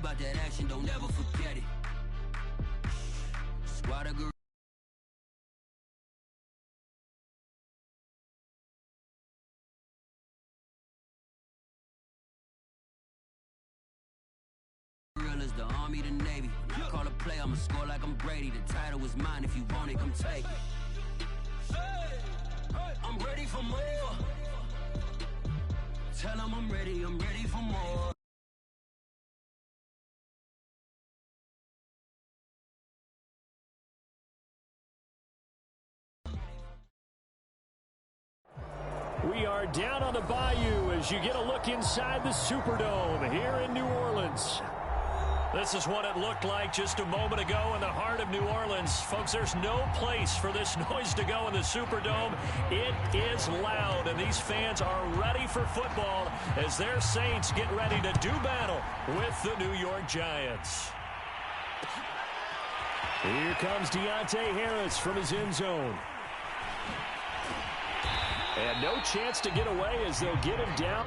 about that action, don't ever forget it. Squad of gorillas, the Army, the Navy. When I call a play, I'ma score like I'm Brady. The title is mine, if you want it, come take it. I'm ready for more. Tell them I'm ready for more. We are down on the bayou as you get a look inside the Superdome here in New Orleans. This is what it looked like just a moment ago in the heart of New Orleans. Folks, there's no place for this noise to go in the Superdome. It is loud, and these fans are ready for football as their Saints get ready to do battle with the New York Giants. Here comes Deontay Harris from his end zone. And no chance to get away as they'll get him down.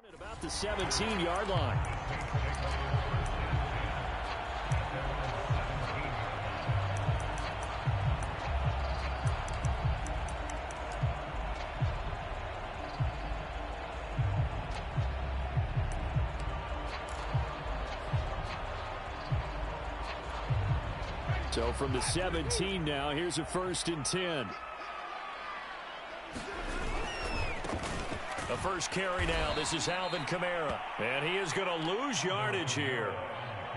At about the 17-yard line. So from the 17 now, here's a 1st and 10. The first carry now. This is Alvin Kamara. And he is going to lose yardage here.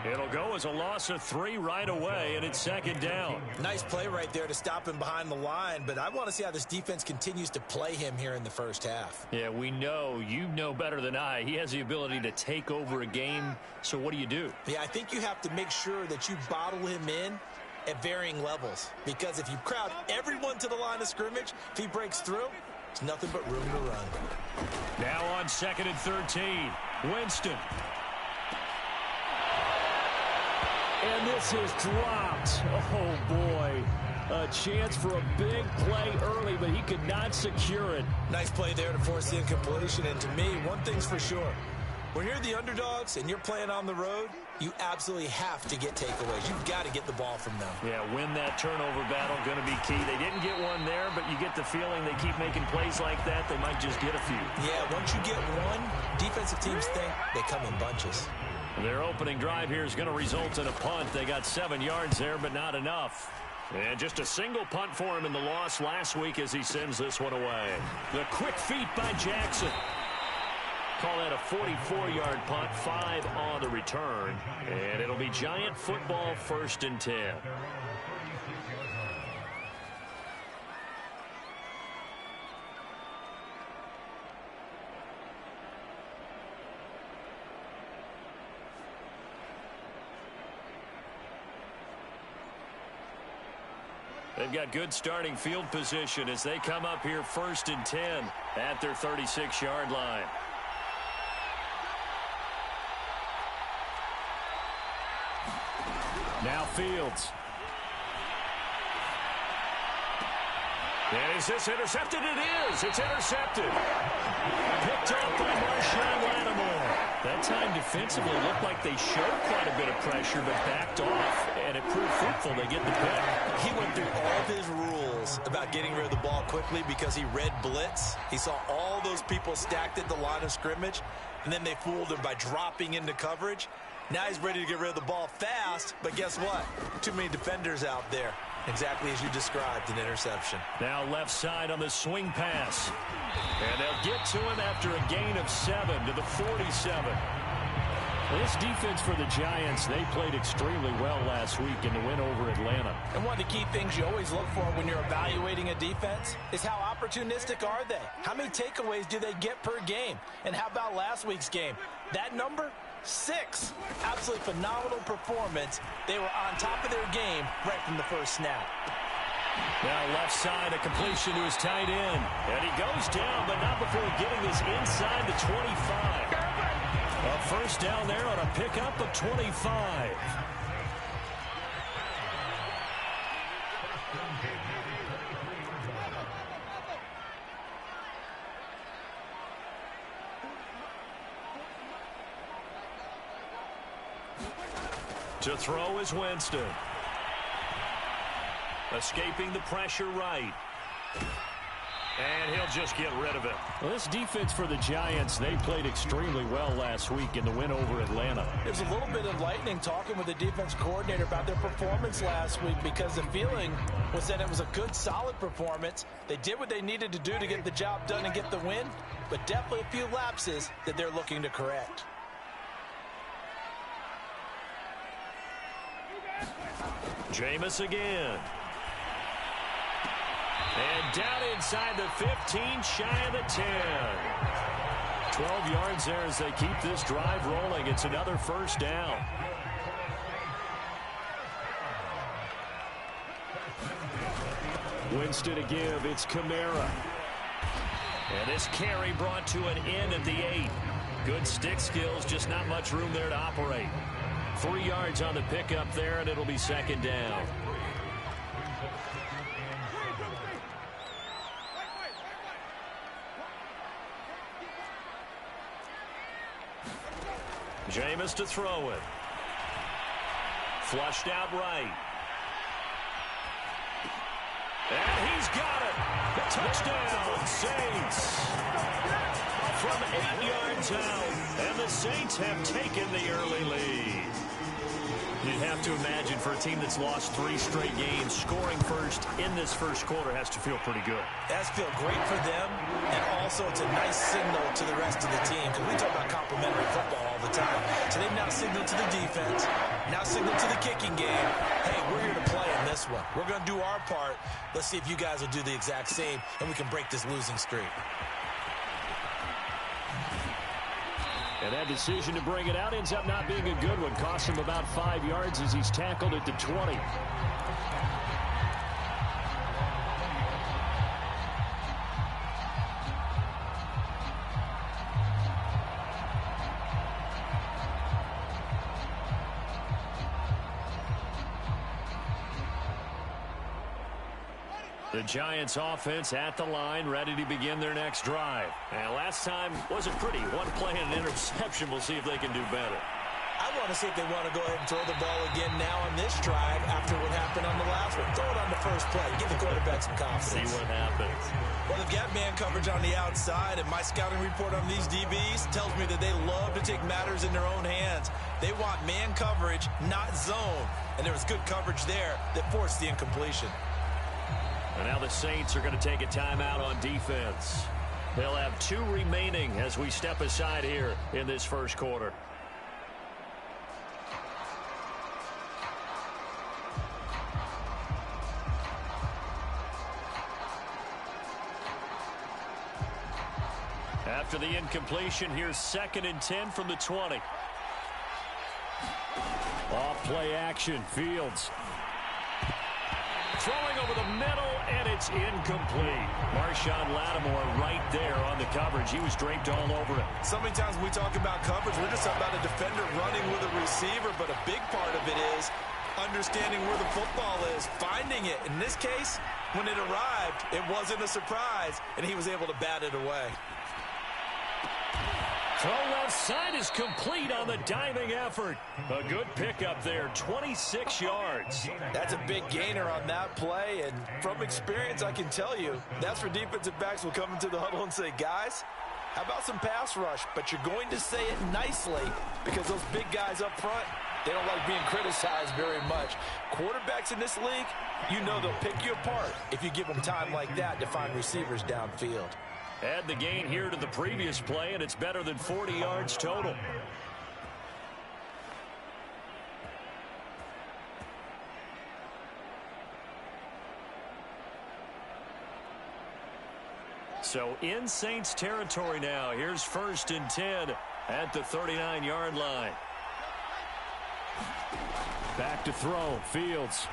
It'll go as a loss of 3 right away, and it's 2nd down. Nice play right there to stop him behind the line, but I want to see how this defense continues to play him here in the first half. Yeah, we know. You know better than I. He has the ability to take over a game, so what do? Yeah, I think you have to make sure that you bottle him in at varying levels, because if you crowd everyone to the line of scrimmage, if he breaks through, it's nothing but room to run. Now on 2nd and 13, Winston. And this is dropped. Oh, boy. A chance for a big play early, but he could not secure it. Nice play there to force the incompletion. And to me, one thing's for sure. When you're the underdogs and you're playing on the road, you absolutely have to get takeaways. You've got to get the ball from them. Yeah, win that turnover battle, going to be key. They didn't get one there, but you get the feeling they keep making plays like that, they might just get a few. Yeah, once you get one, defensive teams think they come in bunches. Their opening drive here is going to result in a punt. They got 7 yards there, but not enough. And just a single punt for him in the loss last week as he sends this one away. The quick feet by Jackson. Call that a 44-yard punt, 5 on the return. And it'll be Giant football, 1st and 10. They've got good starting field position as they come up here 1st and 10 at their 36-yard line. Now Fields. And is this intercepted? It is. It's intercepted. Picked up by Marshawn Lattimore. That time defensively looked like they showed quite a bit of pressure but backed off, and it proved fruitful. They get the pick. He went through all of his rules about getting rid of the ball quickly because he read blitz. He saw all those people stacked at the line of scrimmage, and then they fooled him by dropping into coverage. Now he's ready to get rid of the ball fast, but guess what? Too many defenders out there. Exactly as you described, an interception. Now left side on the swing pass. And they'll get to him after a gain of 7 to the 47. This defense for the Giants, they played extremely well last week in the win over Atlanta. And one of the key things you always look for when you're evaluating a defense is how opportunistic are they? How many takeaways do they get per game? And how about last week's game? That number? 6. Absolutely phenomenal performance. They were on top of their game right from the first snap. Now left side, a completion to his tight end. And he goes down, but not before getting this inside the 25. A first down there on a pickup of 25. To throw is Winston. Escaping the pressure right. And he'll just get rid of it. Well, this defense for the Giants, they played extremely well last week in the win over Atlanta. There's a little bit of lightning talking with the defense coordinator about their performance last week because the feeling was that it was a good, solid performance. They did what they needed to do to get the job done and get the win, but definitely a few lapses that they're looking to correct. Jameis again. And down inside the 15, shy of the 10. 12 yards there as they keep this drive rolling. It's another first down. Winston to give. It's Kamara. And this carry brought to an end at the 8. Good stick skills, just not much room there to operate. 3 yards on the pickup there, and it'll be second down. Jameis to throw it. Flushed out right. And he's got it. The touchdown, Saints. From 8 yards out, and the Saints have taken the early lead. You'd have to imagine for a team that's lost 3 straight games, scoring first in this first quarter has to feel pretty good. That's feel great for them, and also it's a nice signal to the rest of the team because we talk about complimentary football all the time. So they've now signaled to the defense, now signaled to the kicking game, hey, we're here to play in this one. We're going to do our part. Let's see if you guys will do the exact same, and we can break this losing streak. And that decision to bring it out ends up not being a good one. Cost him about 5 yards as he's tackled at the 20. The Giants offense at the line, ready to begin their next drive. And last time wasn't pretty. One play and an interception. We'll see if they can do better. I want to see if they want to go ahead and throw the ball again now on this drive after what happened on the last one. Throw it on the first play. Give the quarterback some confidence. See what happens. Well, they've got man coverage on the outside, and my scouting report on these DBs tells me that they love to take matters in their own hands. They want man coverage, not zone. And there was good coverage there that forced the incompletion. And now the Saints are going to take a timeout on defense. They'll have 2 remaining as we step aside here in this first quarter. After the incompletion, here's 2nd and 10 from the 20. Off play action, Fields. Throwing over the middle, and it's incomplete. Marshawn Lattimore right there on the coverage. He was draped all over it. So many times when we talk about coverage, we're just talking about a defender running with a receiver, but a big part of it is understanding where the football is, finding it. In this case, when it arrived, it wasn't a surprise, and he was able to bat it away. Throw left side is complete on the diving effort. A good pickup there, 26 yards. That's a big gainer on that play, and from experience, I can tell you, that's where defensive backs will come into the huddle and say, guys, how about some pass rush? But you're going to say it nicely because those big guys up front, they don't like being criticized very much. Quarterbacks in this league, you know they'll pick you apart if you give them time like that to find receivers downfield. Add the gain here to the previous play, and it's better than 40 yards total. So in Saints territory now. Here's 1st and 10 at the 39-yard line. Back to throw. Fields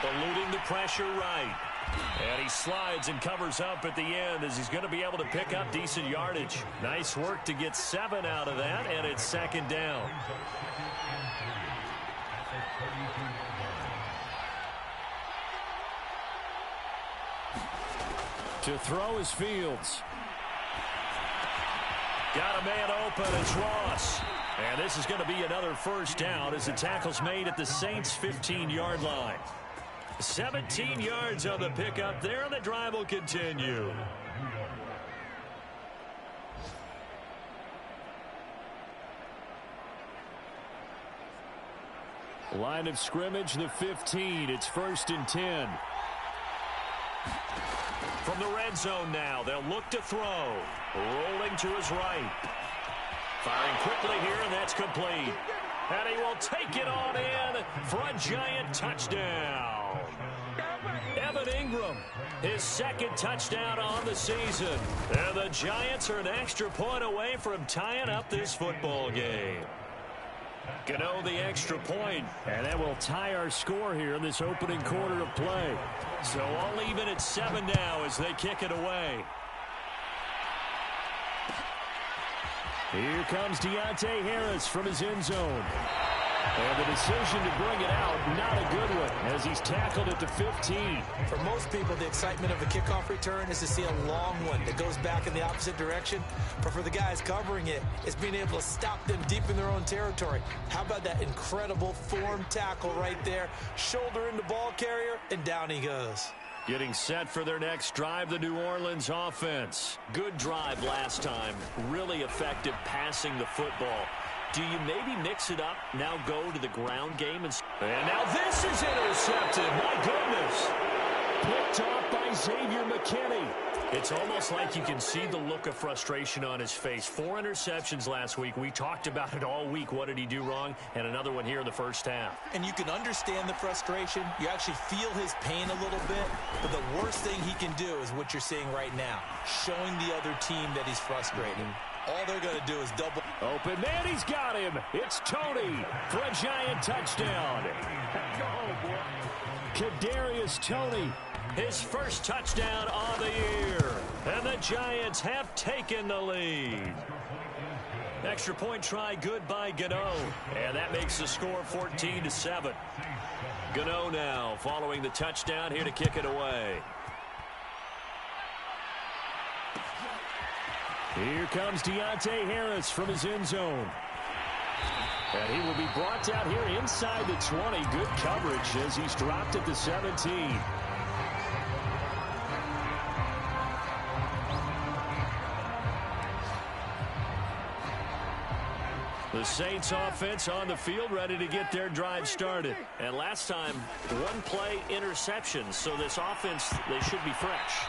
eluding the pressure right. And he slides and covers up at the end as he's going to be able to pick up decent yardage. Nice work to get 7 out of that, and it's 2nd down. To throw is Fields. Got a man open. It's Ross. And this is going to be another 1st down as the tackle's made at the Saints' 15-yard line. 17 yards on the pickup there, and the drive will continue. Line of scrimmage, the 15. It's 1st and 10. From the red zone now, they'll look to throw. Rolling to his right. Firing quickly here, and that's complete. And he will take it on in for a giant touchdown. Evan Ingram, his 2nd touchdown on the season. And the Giants are an extra point away from tying up this football game. Gano the extra point, and that will tie our score here in this opening quarter of play. So all even at 7 now as they kick it away. Here comes Deontay Harris from his end zone. And the decision to bring it out, not a good one, as he's tackled at the 15. For most people, the excitement of a kickoff return is to see a long one that goes back in the opposite direction. But for the guys covering it, it's being able to stop them deep in their own territory. How about that incredible form tackle right there? Shoulder into ball carrier, and down he goes. Getting set for their next drive, the New Orleans offense. Good drive last time. Really effective passing the football. Do you maybe mix it up, now go to the ground game? And now this is intercepted. My goodness. Picked off by Xavier McKinney. It's almost like you can see the look of frustration on his face. 4 interceptions last week. We talked about it all week. What did he do wrong? And another one here in the 1st half. And you can understand the frustration. You actually feel his pain a little bit. But the worst thing he can do is what you're seeing right now, showing the other team that he's frustrated. All they're going to do is double. Open man, he's got him. It's Tony for a giant touchdown. Kadarius Toney, his 1st touchdown on the year. And the Giants have taken the lead. Extra point try good by Gano. And that makes the score 14-7. Gano now following the touchdown here to kick it away. Here comes Deontay Harris from his end zone. And he will be brought down here inside the 20. Good coverage as he's dropped at the 17. The Saints offense on the field ready to get their drive started. And last time, 1-play interception. So this offense, they should be fresh.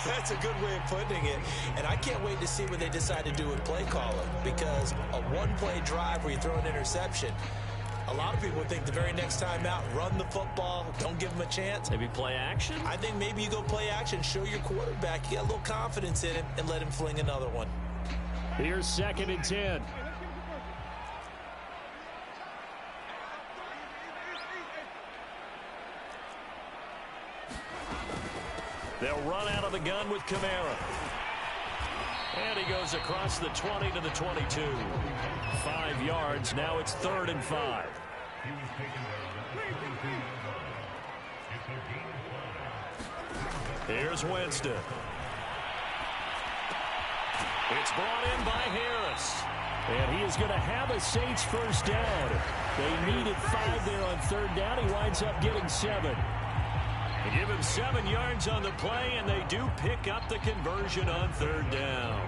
That's a good way of putting it. And I can't wait to see what they decide to do with play calling. Because a 1-play drive where you throw an interception, a lot of people would think the very next time out, run the football, don't give them a chance. Maybe play action? I think maybe you go play action, show your quarterback you got a little confidence in him, and let him fling another one. Here's 2nd and 10. They'll run out of the gun with Kamara. And he goes across the 20 to the 22. 5 yards. Now it's 3rd and 5. Here's Winston. It's brought in by Harris. And he is going to have a Saints 1st down. They needed 5 there on 3rd down. He winds up getting 7. They give him 7 yards on the play, and they do pick up the conversion on 3rd down.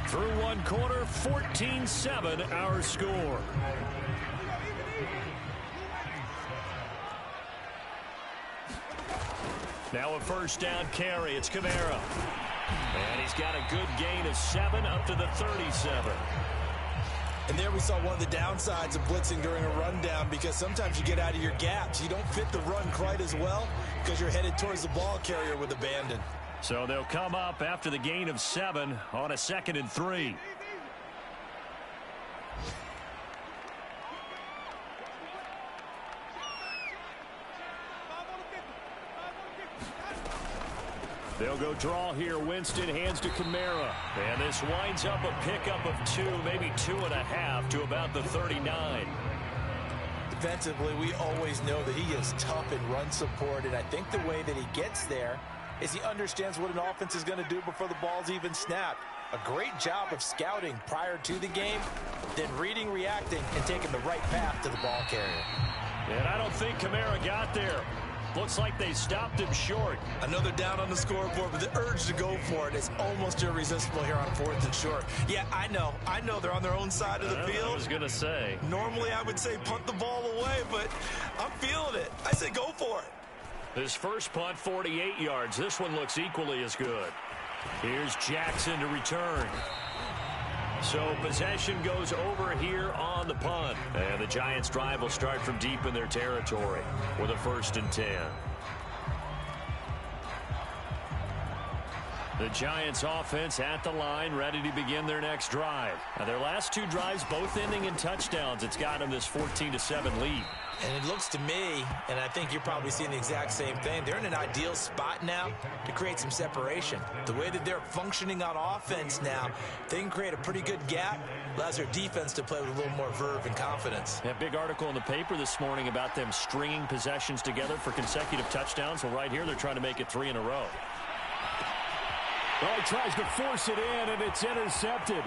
Through 1 quarter, 14-7 our score. Now a 1st down carry. It's Kamara. And he's got a good gain of 7 up to the 37. And there we saw one of the downsides of blitzing during a rundown, because sometimes you get out of your gaps. You don't fit the run quite as well because you're headed towards the ball carrier with abandon. So they'll come up after the gain of 7 on a 2nd and 3. They'll go draw here. Winston hands to Kamara. And this winds up a pickup of 2, maybe 2.5 to about the 39. Defensively, we always know that he is tough in run support, and I think the way that he gets there is he understands what an offense is going to do before the ball's even snapped. A great job of scouting prior to the game, then reading, reacting, and taking the right path to the ball carrier. And I don't think Kamara got there. Looks like they stopped him short. Another down on the scoreboard, but the urge to go for it is almost irresistible here on 4th and short. Yeah, I know they're on their own side of the field. I was going to say. Normally I would say punt the ball away, but I'm feeling it. I say go for it. His first punt, 48 yards. This one looks equally as good. Here's Jackson to return. So possession goes over here on the punt. And the Giants' drive will start from deep in their territory with a 1st and 10. The Giants' offense at the line, ready to begin their next drive. Now, their last 2 drives both ending in touchdowns. It's got them this 14-7 lead. And it looks to me, and I think you're probably seeing the exact same thing, they're in an ideal spot now to create some separation. The way that they're functioning on offense now, they can create a pretty good gap, allows their defense to play with a little more verve and confidence. A big article in the paper this morning about them stringing possessions together for consecutive touchdowns. Well, right here, they're trying to make it 3 in a row. Well, he tries to force it in, and it's intercepted.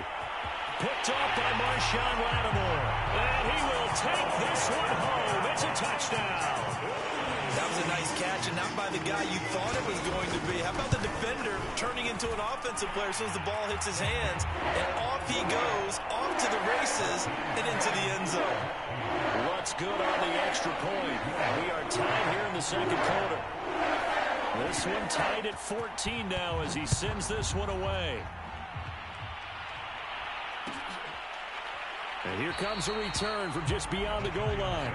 Picked off by Marshawn Lattimore. And he will take this one home. It's a touchdown. That was a nice catch, and not by the guy you thought it was going to be. How about the defender turning into an offensive player as soon as the ball hits his hands? And off he goes, off to the races, and into the end zone. What's good on the extra point? We are tied here in the 2nd quarter. This one tied at 14 now as he sends this one away. And here comes a return from just beyond the goal line.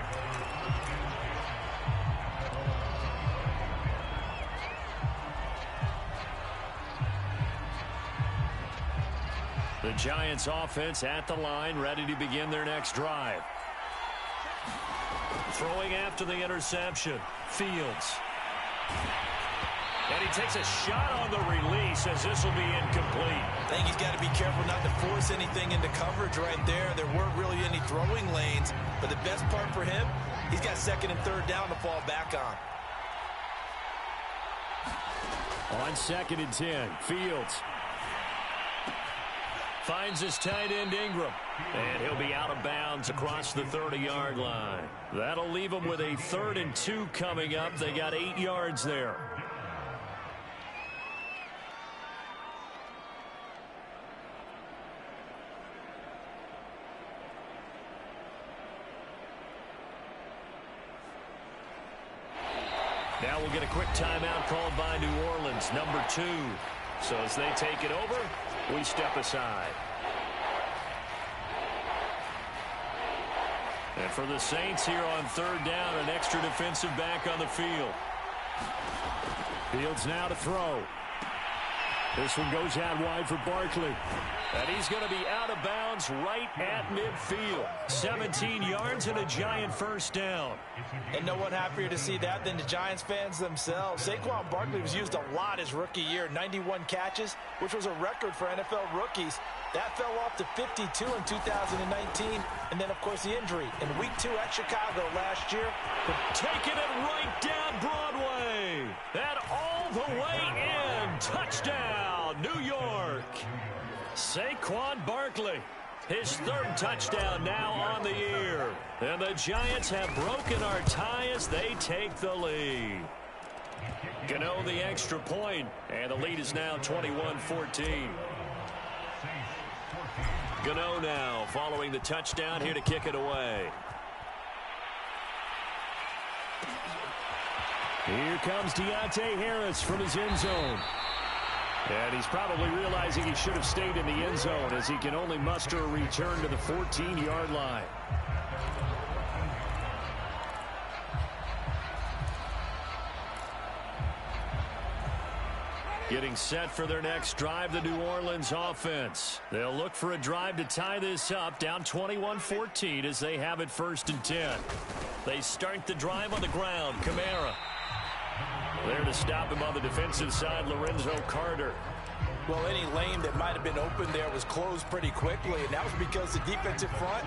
The Giants offense at the line, ready to begin their next drive. Throwing after the interception, Fields. And he takes a shot on the release as this will be incomplete. I think he's got to be careful not to force anything into coverage right there. There weren't really any throwing lanes, but the best part for him, he's got 2nd and 3rd down to fall back on. On 2nd and 10, Fields finds his tight end Ingram, and he'll be out of bounds across the 30-yard line. That'll leave him with a 3rd and 2 coming up. They got 8 yards there. Now we'll get a quick timeout called by New Orleans, number 2. So as they take it over, we step aside. And for the Saints here on 3rd down, an extra defensive back on the field. Fields now to throw. This one goes out wide for Barkley. And he's going to be out of bounds right at midfield. 17 yards and a Giant 1st down. And no one happier to see that than the Giants fans themselves. Saquon Barkley was used a lot his rookie year, 91 catches, which was a record for NFL rookies. That fell off to 52 in 2019. And then, of course, the injury in Week 2 at Chicago last year. Taking it right down Broadway. And all the way in. Touchdown, New York. Saquon Barkley, his 3rd touchdown now on the year. And the Giants have broken our tie as they take the lead. Gano the extra point, and the lead is now 21-14. Gano now following the touchdown here to kick it away. Here comes Deontay Harris from his end zone. And he's probably realizing he should have stayed in the end zone as he can only muster a return to the 14-yard line. Getting set for their next drive, the New Orleans offense. They'll look for a drive to tie this up, down 21-14 as they have it 1st and 10. They start the drive on the ground. Kamara. There to stop him on the defensive side, Lorenzo Carter. Well, any lane that might have been open there was closed pretty quickly, and that was because the defensive front,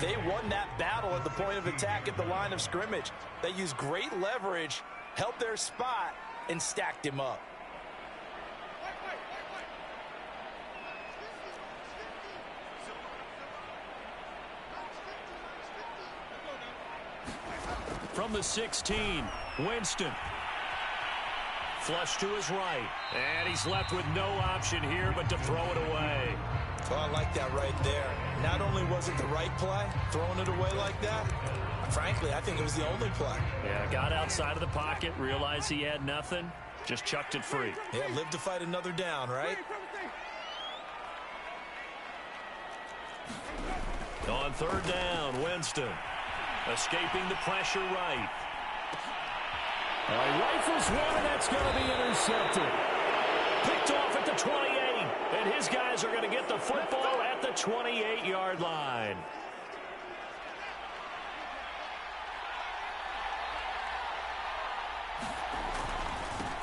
they won that battle at the point of attack at the line of scrimmage. They used great leverage, held their spot, and stacked him up. From the 16, Winston. Flush to his right. And he's left with no option here but to throw it away. Well, I like that right there. Not only was it the right play, throwing it away like that, frankly, I think it was the only play. Yeah, got outside of the pocket, realized he had nothing, just chucked it free. Yeah, live to fight another down, right? On 3rd down, Winston. Escaping the pressure right. He rifles one, and that's going to be intercepted. Picked off at the 28, and his guys are going to get the football at the 28-yard line.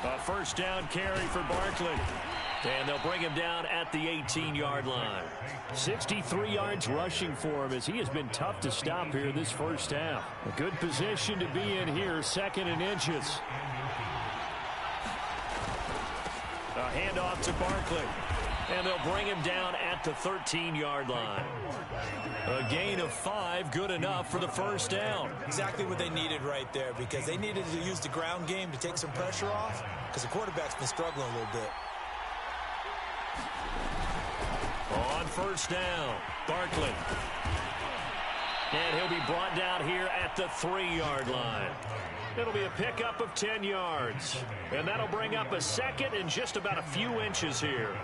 A 1st down carry for Barkley. And they'll bring him down at the 18-yard line. 63 yards rushing for him as he has been tough to stop here this 1st half. A good position to be in here, 2nd and inches. A handoff to Barkley. And they'll bring him down at the 13-yard line. A gain of 5, good enough for the 1st down. Exactly what they needed right there, because they needed to use the ground game to take some pressure off, because the quarterback's been struggling a little bit. On 1st down, Barkley. And he'll be brought down here at the 3-yard line. It'll be a pickup of 10 yards. And that'll bring up a 2nd and just about a few inches here.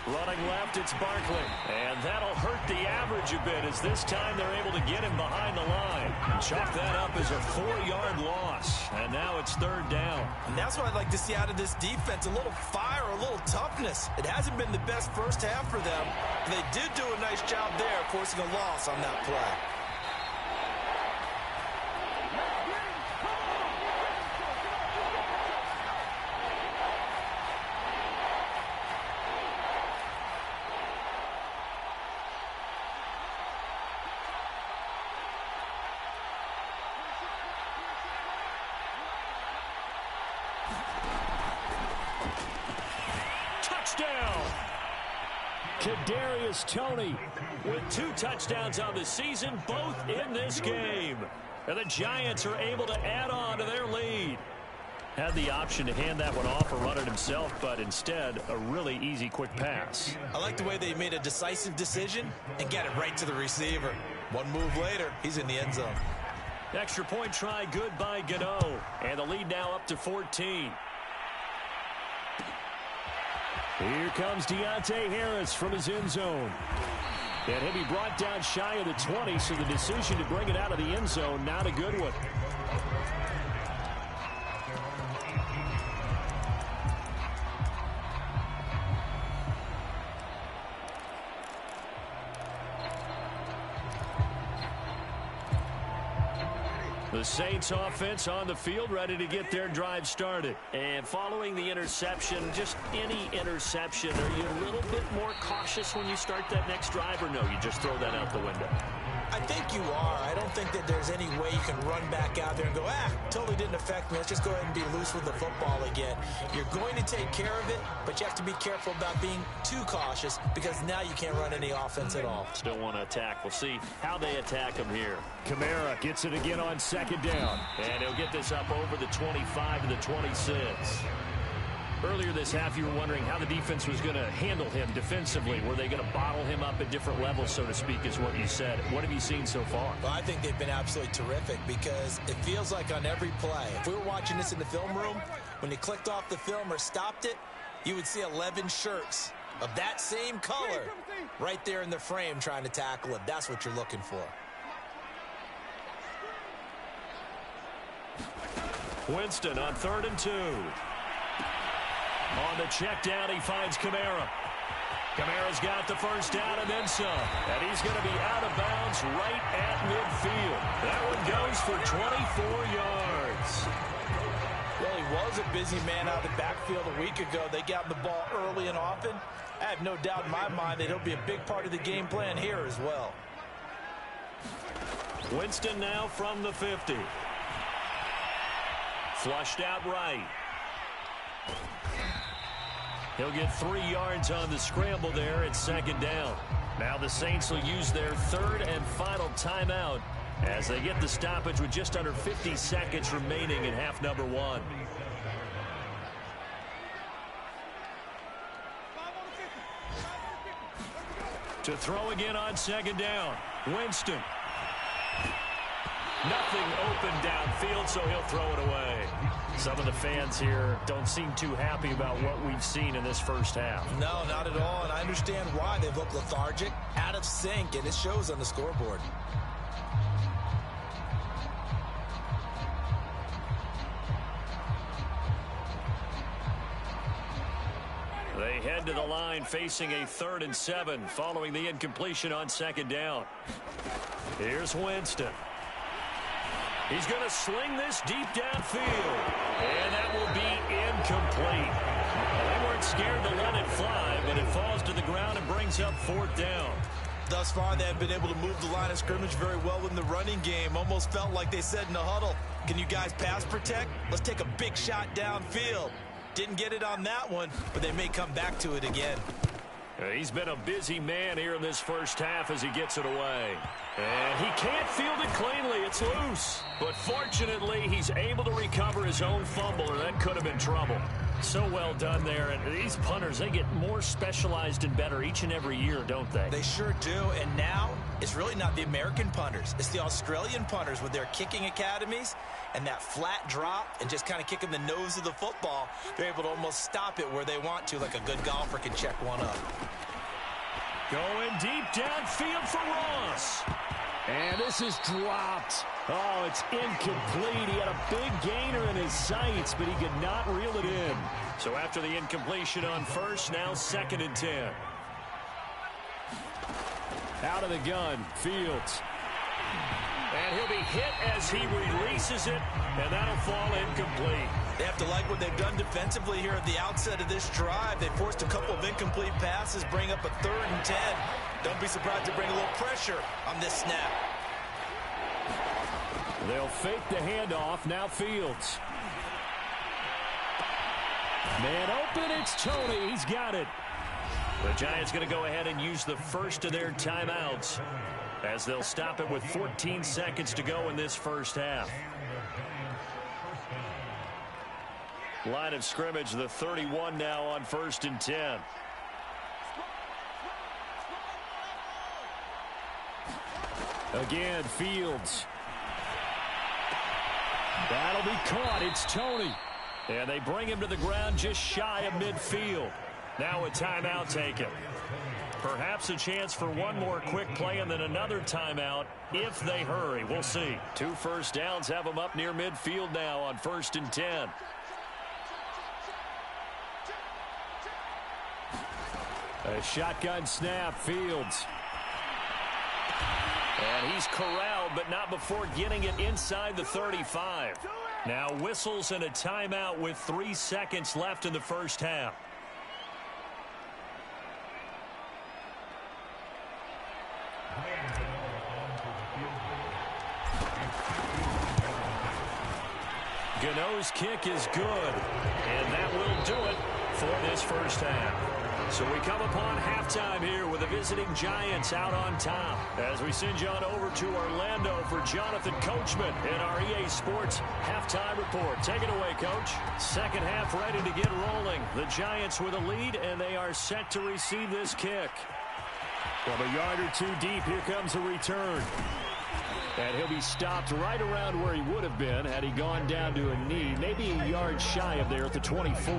Running left, it's Barkley. And that'll hurt the average a bit as this time they're able to get him behind the line. And chalk that up as a 4-yard loss. And now it's 3rd down. And that's what I'd like to see out of this defense. A little fire, a little toughness. It hasn't been the best 1st half for them. They did do a nice job there, forcing a loss on that play. Kadarius Toney with 2 touchdowns on the season, both in this game. And the Giants are able to add on to their lead. Had the option to hand that one off or run it himself, but instead a really easy quick pass. I like the way they made a decisive decision and get it right to the receiver. One move later, he's in the end zone. Extra point try good by Gano. And the lead now up to 14. Here comes Deontay Harris from his end zone. And he'll be brought down shy of the 20, so the decision to bring it out of the end zone, not a good one. The Saints offense on the field, ready to get their drive started. And following the interception, just any interception, are you a little bit more cautious when you start that next drive, or no, you just throw that out the window? I think you are. I don't think that there's any way you can run back out there and go, totally didn't affect me. Let's just go ahead and be loose with the football again. You're going to take care of it, but you have to be careful about being too cautious because now you can't run any offense at all. Still want to attack. We'll see how they attack him here. Kamara gets it again on 2nd down. And he'll get this up over the 25 to the 26. Earlier this half, you were wondering how the defense was going to handle him defensively. Were they going to bottle him up at different levels, so to speak, is what you said. What have you seen so far? Well, I think they've been absolutely terrific because it feels like on every play, if we were watching this in the film room, when you clicked off the film or stopped it, you would see 11 shirts of that same color right there in the frame trying to tackle him. That's what you're looking for. Winston on 3rd and 2. On the check down, he finds Kamara. Kamara's got the first down and then some. And he's going to be out of bounds right at midfield. That one goes for 24 yards. Well, he was a busy man out of the backfield a week ago. They got the ball early and often. I have no doubt in my mind that he'll be a big part of the game plan here as well. Winston now from the 50. Flushed out right. He'll get 3 yards on the scramble there at 2nd down. Now the Saints will use their 3rd and final timeout as they get the stoppage with just under 50 seconds remaining in half number 1. To throw again on 2nd down. Winston. Nothing open downfield, so he'll throw it away. Some of the fans here don't seem too happy about what we've seen in this first half. No, not at all, and I understand why. They look lethargic, out of sync, and it shows on the scoreboard. They head to the line facing a 3rd and 7 following the incompletion on 2nd down. Here's Winston. He's going to sling this deep downfield, and that will be incomplete. They weren't scared to let it fly, but it falls to the ground and brings up 4th down. Thus far, they have been able to move the line of scrimmage very well in the running game. Almost felt like they said in the huddle, can you guys pass protect? Let's take a big shot downfield. Didn't get it on that one, but they may come back to it again. He's been a busy man here in this first half as he gets it away. And he can't field it cleanly. It's loose. But fortunately, he's able to recover his own fumble, or that could have been trouble. So well done there. And these punters, they get more specialized and better each and every year, don't they? They sure do. And now, it's really not the American punters. It's the Australian punters with their kicking academies and that flat drop and just kind of kicking the nose of the football. They're able to almost stop it where they want to, like a good golfer can check one up. Going deep downfield for Ross. And this is dropped. Oh, it's incomplete. He had a big gainer in his sights, but he could not reel it in. So after the incompletion on first, now 2nd and 10. Out of the gun, Fields. And he'll be hit as he releases it, and that'll fall incomplete. They have to like what they've done defensively here at the outset of this drive. They forced a couple of incomplete passes, bring up a 3rd and 10. Don't be surprised to bring a little pressure on this snap. They'll fake the handoff. Now Fields. Man open, it's Tony. He's got it. The Giants going to go ahead and use the first of their timeouts as they'll stop it with 14 seconds to go in this first half. Line of scrimmage, the 31 now on 1st and 10. Again, Fields. That'll be caught. It's Tony. And they bring him to the ground just shy of midfield. Now a timeout taken. Perhaps a chance for one more quick play and then another timeout if they hurry. We'll see. 2 first downs have them up near midfield now on 1st and 10. A shotgun snap, Fields. And he's corralled, but not before getting it inside the 35. Now whistles and a timeout with 3 seconds left in the first half. Gano's kick is good, and that will do it for this first half. So we come upon halftime here with the visiting Giants out on top. As we send you on over to Orlando for Jonathan Coachman in our EA Sports halftime report. Take it away, Coach. Second half ready to get rolling. The Giants with a lead, and they are set to receive this kick. From a yard or two deep, here comes a return. And he'll be stopped right around where he would have been had he gone down to a knee, maybe a yard shy of there at the 24.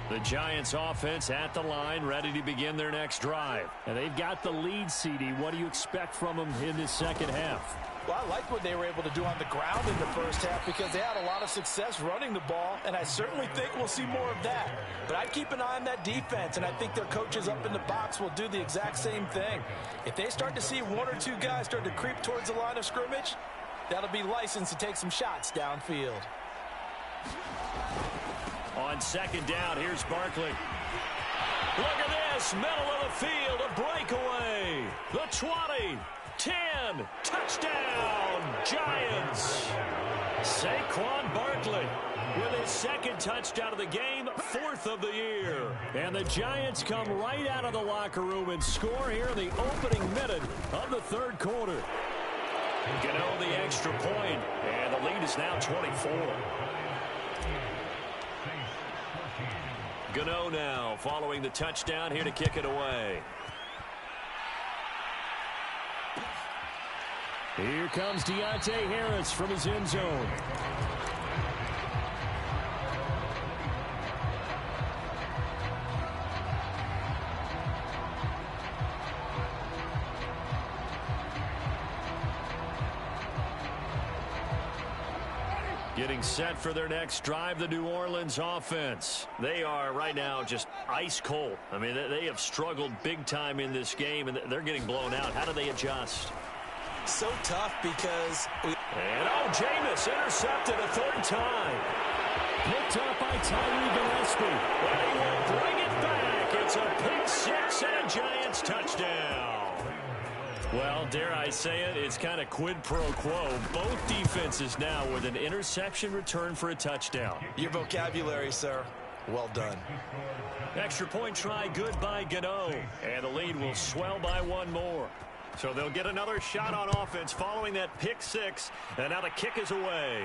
The Giants offense at the line, ready to begin their next drive. And they've got the lead, CD. What do you expect from them in this second half? Well, I like what they were able to do on the ground in the first half because they had a lot of success running the ball, and I certainly think we'll see more of that. But I'd keep an eye on that defense, and I think their coaches up in the box will do the exact same thing. If they start to see one or two guys start to creep towards the line of scrimmage, that'll be licensed to take some shots downfield. On second down, here's Barkley. Look at this, middle of the field, a breakaway. The 20, 10, touchdown, Giants. Saquon Barkley with his second touchdown of the game, fourth of the year. And the Giants come right out of the locker room and score here in the opening minute of the third quarter. Gano the extra point, and the lead is now 24. Gano now following the touchdown here to kick it away. Here comes Deontay Harris from his end zone. Getting set for their next drive, the New Orleans offense. They are right now just ice cold. I mean, they have struggled big time in this game, and they're getting blown out. How do they adjust? So tough because... And, Jameis intercepted a third time. Picked up by Tyree Gillespie. And he will bring it back. It's a pick six and a Giants touchdown. Well, dare I say it, it's kind of quid pro quo. Both defenses now with an interception return for a touchdown. Your vocabulary, sir. Well done. Extra point try good by Gano. And the lead will swell by one more. So they'll get another shot on offense following that pick six. And now the kick is away.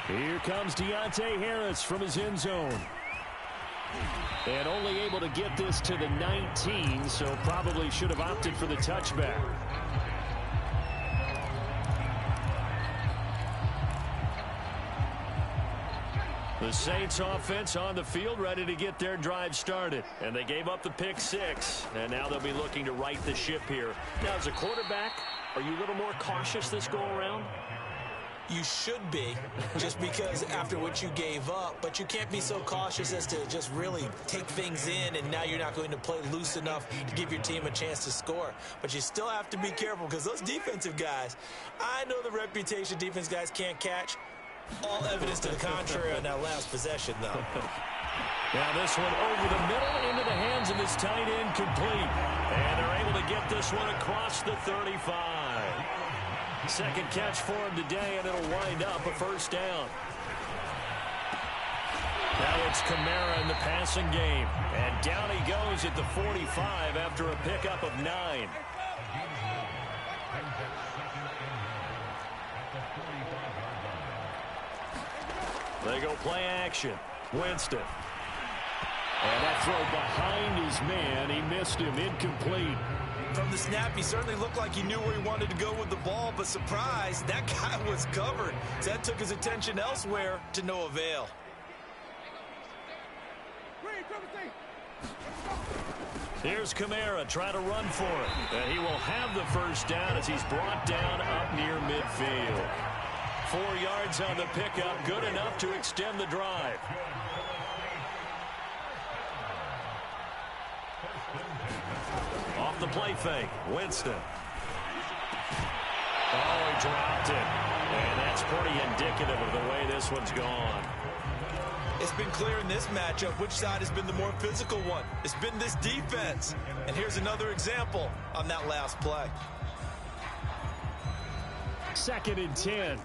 Here comes Deontay Harris from his end zone. And only able to get this to the 19, so probably should have opted for the touchback. The Saints offense on the field ready to get their drive started. And they gave up the pick six. And now they'll be looking to right the ship here. Now, as a quarterback, are you a little more cautious this go around? You should be, just because after what you gave up, but you can't be so cautious as to just really take things in, and now you're not going to play loose enough to give your team a chance to score. But you still have to be careful because those defensive guys, I know the reputation defense guys can't catch. All evidence to the contrary on that last possession, though. Now this one over the middle into the hands of his tight end, complete. And they're able to get this one across the 35. Second catch for him today, and it'll wind up a first down. Now it's Kamara in the passing game. And down he goes at the 45 after a pickup of 9. They go play action. Winston. And that throw behind his man. He missed him. Incomplete. From the snap, he certainly looked like he knew where he wanted to go with the ball, but surprise, that guy was covered. So that took his attention elsewhere to no avail. Here's Kamara trying to run for it. And he will have the first down as he's brought down up near midfield. 4 yards on the pickup, good enough to extend the drive. Off the play fake, Winston. Oh, he dropped it. And that's pretty indicative of the way this one's gone. It's been clear in this matchup which side has been the more physical one. It's been this defense. And here's another example on that last play. 2nd and 10.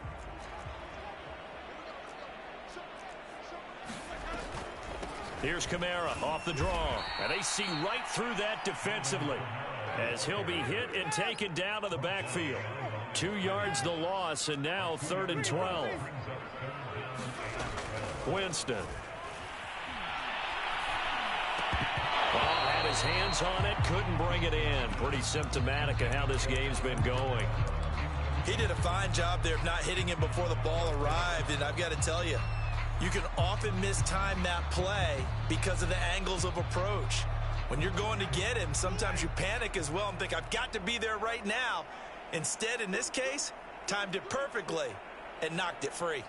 Here's Kamara off the draw. And they see right through that defensively as he'll be hit and taken down to the backfield. 2 yards the loss, and now 3rd and 12. Winston. Had his hands on it, couldn't bring it in. Pretty symptomatic of how this game's been going. He did a fine job there of not hitting him before the ball arrived, and I've got to tell you, you can often mistime that play because of the angles of approach. When you're going to get him, sometimes you panic as well and think, I've got to be there right now. Instead, in this case, timed it perfectly and knocked it free.